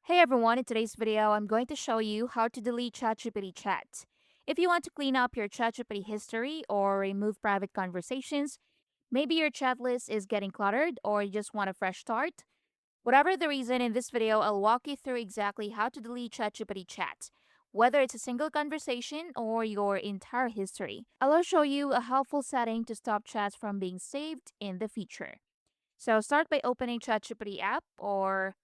Hey everyone, in today's video, I'm going to show you how to delete ChatGPT chat. If you want to clean up your ChatGPT history or remove private conversations, maybe your chat list is getting cluttered or you just want a fresh start. Whatever the reason, in this video, I'll walk you through exactly how to delete ChatGPT chat, whether it's a single conversation or your entire history. I'll also show you a helpful setting to stop chats from being saved in the future. So start by opening ChatGPT app or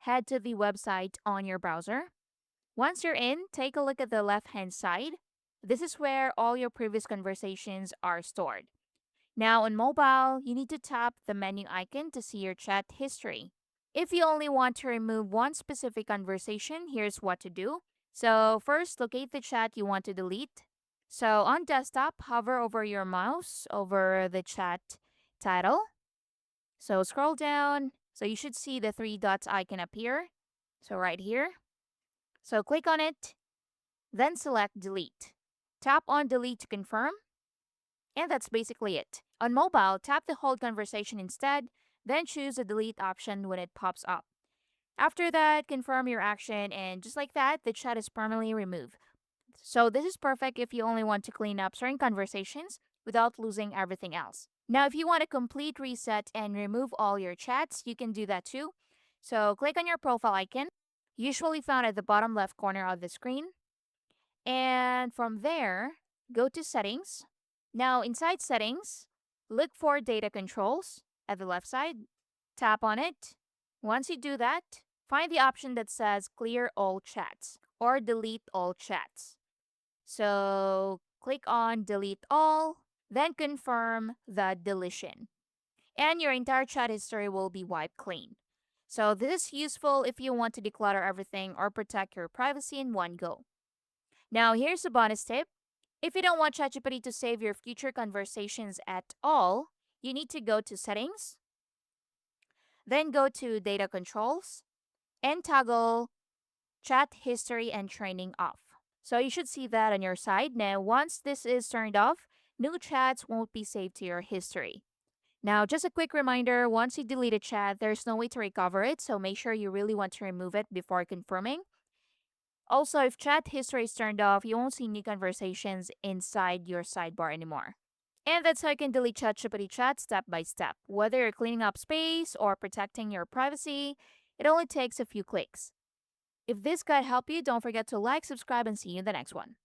head to the website on your browser. Once you're in, take a look at the left hand side. This is where all your previous conversations are stored. Now, on mobile, you need to tap the menu icon to see your chat history. If you only want to remove one specific conversation, here's what to do. So, first, locate the chat you want to delete. So, on desktop, hover over your mouse over the chat title. So, scroll down. So, you should see the three dots icon appear. So, right here. So, click on it, then select delete. Tap on delete to confirm, and that's basically it. On mobile, tap the hold conversation instead, then choose the delete option when it pops up. After that, confirm your action, and just like that, the chat is permanently removed. So, this is perfect if you only want to clean up certain conversations without losing everything else. Now, if you want a complete reset and remove all your chats, you can do that too. So, click on your profile icon, usually found at the bottom left corner of the screen. And from there, go to settings. Now, inside settings, look for data controls at the left side. Tap on it. Once you do that, find the option that says clear all chats or delete all chats. So, click on delete all, then confirm the deletion. And your entire chat history will be wiped clean. So, this is useful if you want to declutter everything or protect your privacy in one go. Now, here's a bonus tip. If you don't want ChatGPT to save your future conversations at all, you need to go to Settings, then go to Data Controls, and toggle Chat History and Training off. So you should see that on your side. Now, once this is turned off, new chats won't be saved to your history. Now, just a quick reminder, once you delete a chat, there's no way to recover it, so make sure you really want to remove it before confirming. Also, if chat history is turned off, you won't see new conversations inside your sidebar anymore. And that's how you can delete ChatGPT chat step by step. Whether you're cleaning up space or protecting your privacy, it only takes a few clicks. If this guide helped you, don't forget to like, subscribe, and see you in the next one.